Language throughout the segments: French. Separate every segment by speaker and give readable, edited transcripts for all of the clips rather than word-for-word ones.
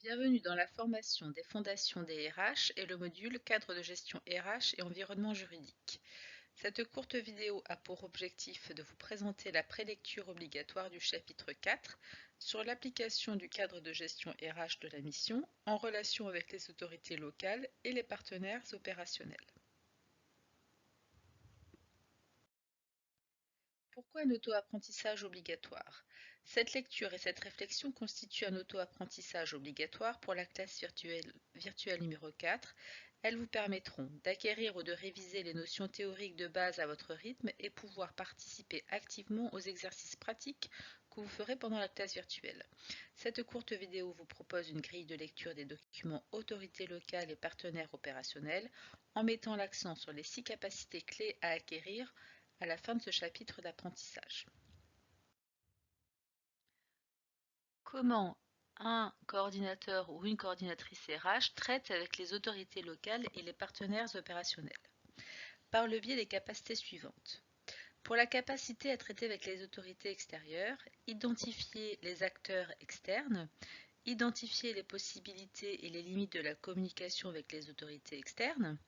Speaker 1: Bienvenue dans la formation des fondations des RH et le module Cadre de gestion RH et environnement juridique. Cette courte vidéo a pour objectif de vous présenter la prélecture obligatoire du chapitre 4 sur l'application du cadre de gestion RH de la mission en relation avec les autorités locales et les partenaires opérationnels. Pourquoi un auto-apprentissage obligatoire? Cette lecture et cette réflexion constituent un auto-apprentissage obligatoire pour la classe virtuelle numéro 4. Elles vous permettront d'acquérir ou de réviser les notions théoriques de base à votre rythme et pouvoir participer activement aux exercices pratiques que vous ferez pendant la classe virtuelle. Cette courte vidéo vous propose une grille de lecture des documents autorités locales et partenaires opérationnels en mettant l'accent sur les 6 capacités clés à acquérir à la fin de ce chapitre d'apprentissage. Comment un coordinateur ou une coordinatrice RH traite avec les autorités locales et les partenaires opérationnels? Par le biais des capacités suivantes. Pour la capacité à traiter avec les autorités extérieures, identifier les acteurs externes, identifier les possibilités et les limites de la communication avec les autorités externes,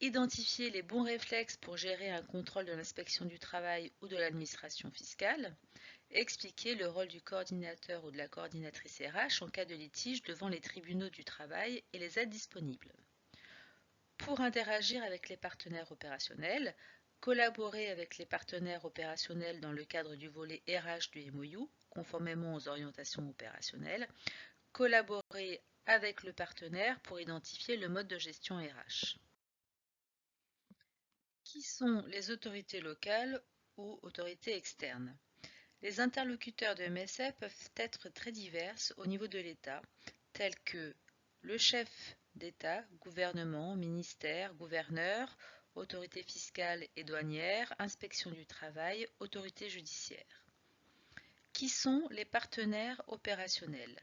Speaker 1: identifier les bons réflexes pour gérer un contrôle de l'inspection du travail ou de l'administration fiscale, expliquer le rôle du coordinateur ou de la coordinatrice RH en cas de litige devant les tribunaux du travail et les aides disponibles. Pour interagir avec les partenaires opérationnels, collaborer avec les partenaires opérationnels dans le cadre du volet RH du MOU, conformément aux orientations opérationnelles, collaborer avec le partenaire pour identifier le mode de gestion RH. Qui sont les autorités locales ou autorités externes? Les interlocuteurs de MSF peuvent être très divers au niveau de l'État, tels que le chef d'État, gouvernement, ministère, gouverneur, autorité fiscale et douanière, inspection du travail, autorité judiciaire. Qui sont les partenaires opérationnels?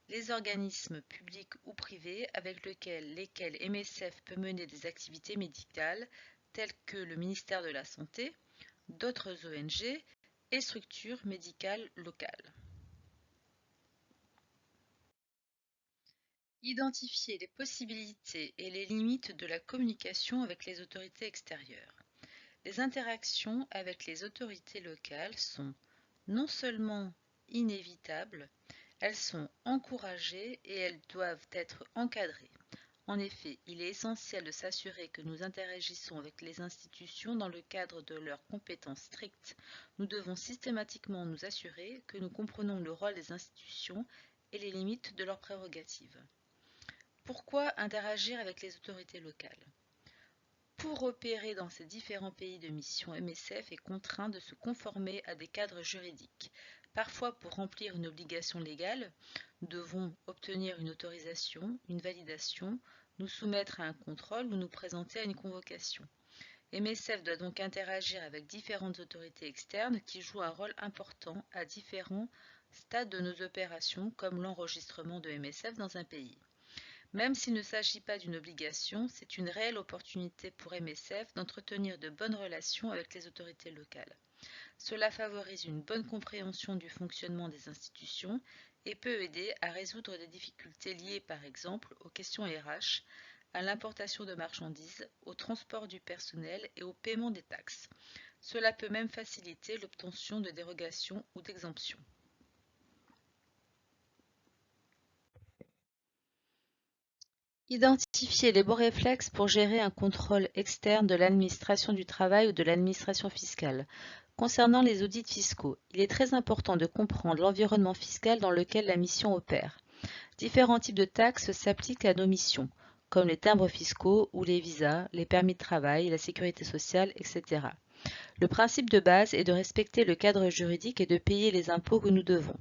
Speaker 1: Les organismes publics ou privés avec lesquels MSF peut mener des activités médicales, telles que le ministère de la Santé, d'autres ONG et structures médicales locales. Identifier les possibilités et les limites de la communication avec les autorités extérieures. Les interactions avec les autorités locales sont non seulement inévitables, elles sont encouragées et elles doivent être encadrées. En effet, il est essentiel de s'assurer que nous interagissons avec les institutions dans le cadre de leurs compétences strictes. Nous devons systématiquement nous assurer que nous comprenons le rôle des institutions et les limites de leurs prérogatives. Pourquoi interagir avec les autorités locales? Pour opérer dans ces différents pays de mission, MSF est contraint de se conformer à des cadres juridiques. Parfois, pour remplir une obligation légale, nous devons obtenir une autorisation, une validation, nous soumettre à un contrôle ou nous présenter à une convocation. MSF doit donc interagir avec différentes autorités externes qui jouent un rôle important à différents stades de nos opérations, comme l'enregistrement de MSF dans un pays. Même s'il ne s'agit pas d'une obligation, c'est une réelle opportunité pour MSF d'entretenir de bonnes relations avec les autorités locales. Cela favorise une bonne compréhension du fonctionnement des institutions et peut aider à résoudre des difficultés liées par exemple aux questions RH, à l'importation de marchandises, au transport du personnel et au paiement des taxes. Cela peut même faciliter l'obtention de dérogations ou d'exemptions. Identifier les bons réflexes pour gérer un contrôle externe de l'administration du travail ou de l'administration fiscale. Concernant les audits fiscaux, il est très important de comprendre l'environnement fiscal dans lequel la mission opère. Différents types de taxes s'appliquent à nos missions, comme les timbres fiscaux ou les visas, les permis de travail, la sécurité sociale, etc. Le principe de base est de respecter le cadre juridique et de payer les impôts que nous devons.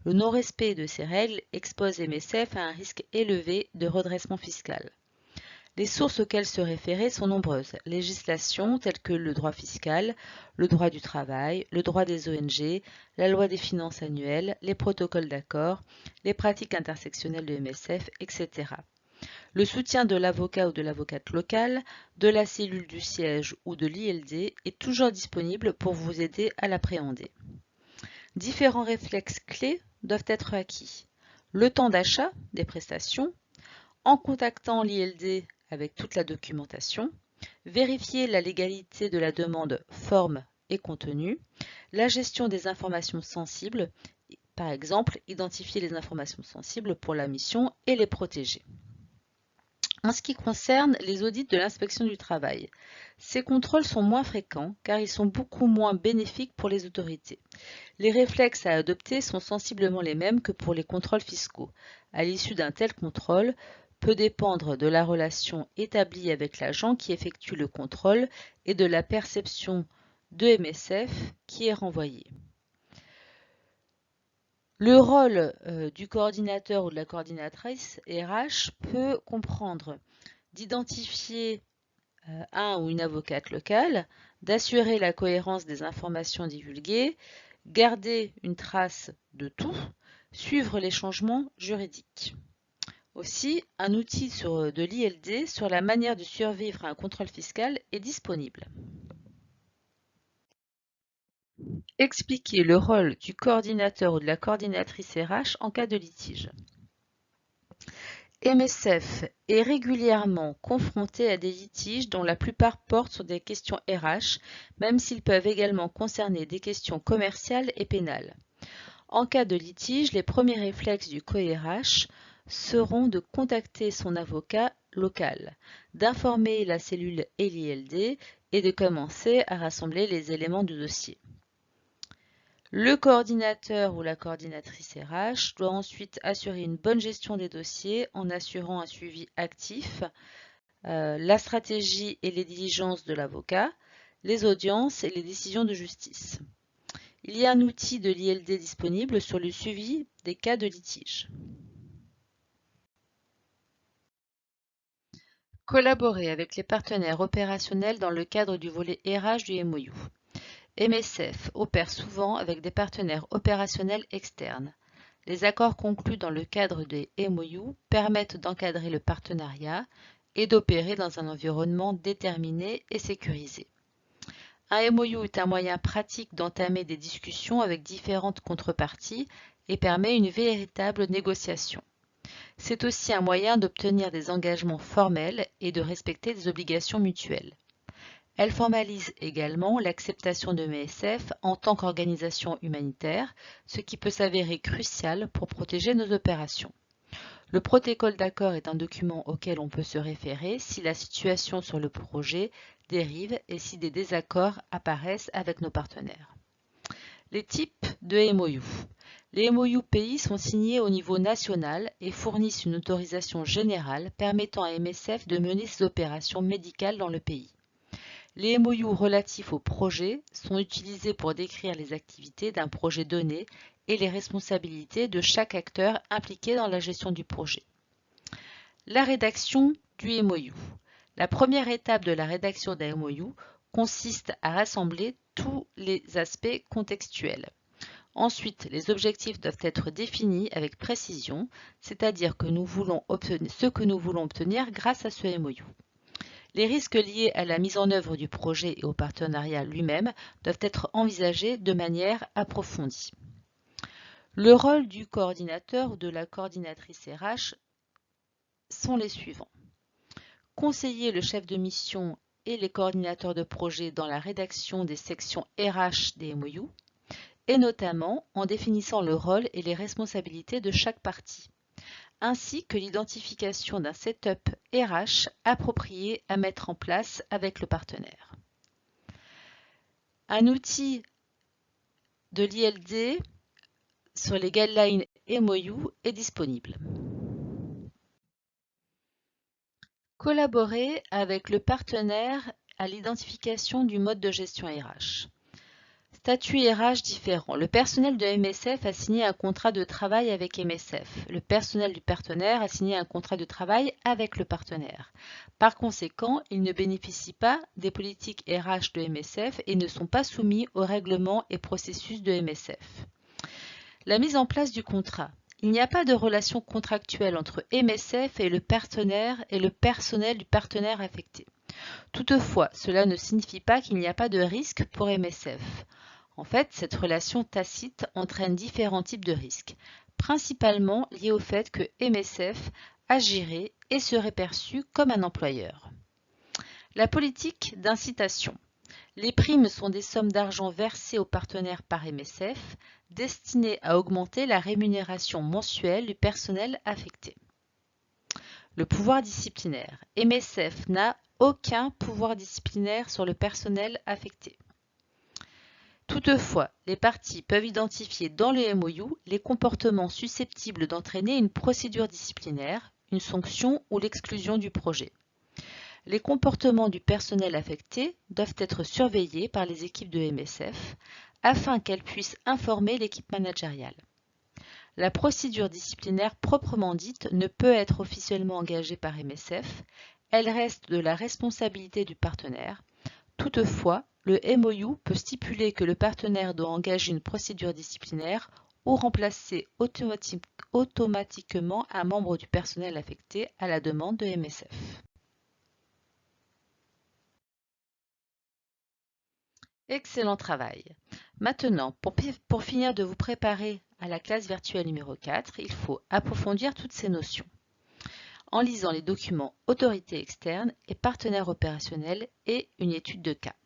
Speaker 1: Le non-respect de ces règles expose MSF à un risque élevé de redressement fiscal. Les sources auxquelles se référer sont nombreuses. Législations telles que le droit fiscal, le droit du travail, le droit des ONG, la loi des finances annuelles, les protocoles d'accord, les pratiques intersectionnelles de MSF, etc. Le soutien de l'avocat ou de l'avocate locale, de la cellule du siège ou de l'ILD est toujours disponible pour vous aider à l'appréhender. Différents réflexes clés doivent être acquis. le temps d'achat des prestations, en contactant l'ILD avec toute la documentation, vérifier la légalité de la demande forme et contenu, la gestion des informations sensibles, par exemple, identifier les informations sensibles pour la mission et les protéger. En ce qui concerne les audits de l'inspection du travail, ces contrôles sont moins fréquents car ils sont beaucoup moins bénéfiques pour les autorités. Les réflexes à adopter sont sensiblement les mêmes que pour les contrôles fiscaux. À l'issue d'un tel contrôle, peut dépendre de la relation établie avec l'agent qui effectue le contrôle et de la perception de MSF qui est renvoyée. Le rôle du coordinateur ou de la coordinatrice RH peut comprendre d'identifier un ou une avocate locale, d'assurer la cohérence des informations divulguées, garder une trace de tout, suivre les changements juridiques. Aussi, un outil de l'ILD sur la manière de survivre à un contrôle fiscal est disponible. Expliquer le rôle du coordinateur ou de la coordinatrice RH en cas de litige. MSF est régulièrement confronté à des litiges dont la plupart portent sur des questions RH, même s'ils peuvent également concerner des questions commerciales et pénales. En cas de litige, les premiers réflexes du co-RH seront de contacter son avocat local, d'informer la cellule et l'ILD et de commencer à rassembler les éléments du dossier. Le coordinateur ou la coordinatrice RH doit ensuite assurer une bonne gestion des dossiers en assurant un suivi actif, la stratégie et les diligences de l'avocat, les audiences et les décisions de justice. Il y a un outil de l'ILD disponible sur le suivi des cas de litige. Collaborer avec les partenaires opérationnels dans le cadre du volet RH du MOU. MSF opère souvent avec des partenaires opérationnels externes. Les accords conclus dans le cadre des MOU permettent d'encadrer le partenariat et d'opérer dans un environnement déterminé et sécurisé. Un MOU est un moyen pratique d'entamer des discussions avec différentes contreparties et permet une véritable négociation. C'est aussi un moyen d'obtenir des engagements formels et de respecter des obligations mutuelles. Elle formalise également l'acceptation de MSF en tant qu'organisation humanitaire, ce qui peut s'avérer crucial pour protéger nos opérations. Le protocole d'accord est un document auquel on peut se référer si la situation sur le projet dérive et si des désaccords apparaissent avec nos partenaires. Les types de MOU. Les MOU pays sont signés au niveau national et fournissent une autorisation générale permettant à MSF de mener ses opérations médicales dans le pays. Les MOU relatifs au projet sont utilisés pour décrire les activités d'un projet donné et les responsabilités de chaque acteur impliqué dans la gestion du projet. La rédaction du MOU. La première étape de la rédaction d'un MOU consiste à rassembler tous les aspects contextuels. Ensuite, les objectifs doivent être définis avec précision, c'est-à-dire ce que nous voulons obtenir grâce à ce MOU. Les risques liés à la mise en œuvre du projet et au partenariat lui-même doivent être envisagés de manière approfondie. Le rôle du coordinateur ou de la coordinatrice RH sont les suivants. Conseiller le chef de mission et les coordinateurs de projet dans la rédaction des sections RH des MOU, et notamment en définissant le rôle et les responsabilités de chaque partie, ainsi que l'identification d'un setup RH approprié à mettre en place avec le partenaire. Un outil de l'ILD sur les guidelines MOU est disponible. Collaborer avec le partenaire à l'identification du mode de gestion RH. Statut RH différent. Le personnel de MSF a signé un contrat de travail avec MSF. Le personnel du partenaire a signé un contrat de travail avec le partenaire. Par conséquent, ils ne bénéficient pas des politiques RH de MSF et ne sont pas soumis aux règlements et processus de MSF. La mise en place du contrat. Il n'y a pas de relation contractuelle entre MSF et le personnel du partenaire affecté. Toutefois, cela ne signifie pas qu'il n'y a pas de risque pour MSF. En fait, cette relation tacite entraîne différents types de risques. principalement liées au fait que MSF agirait et serait perçu comme un employeur. La politique d'incitation. Les primes sont des sommes d'argent versées aux partenaires par MSF, destinées à augmenter la rémunération mensuelle du personnel affecté. Le pouvoir disciplinaire. MSF n'a aucun pouvoir disciplinaire sur le personnel affecté. Toutefois, les parties peuvent identifier dans le MOU les comportements susceptibles d'entraîner une procédure disciplinaire, une sanction ou l'exclusion du projet. Les comportements du personnel affecté doivent être surveillés par les équipes de MSF afin qu'elles puissent informer l'équipe managériale. La procédure disciplinaire proprement dite ne peut être officiellement engagée par MSF, elle reste de la responsabilité du partenaire. Toutefois, le MOU peut stipuler que le partenaire doit engager une procédure disciplinaire ou remplacer automatiquement un membre du personnel affecté à la demande de MSF. Excellent travail! Maintenant, pour finir de vous préparer à la classe virtuelle numéro 4, il faut approfondir toutes ces notions en lisant les documents autorités externes et partenaires opérationnels et une étude de cas.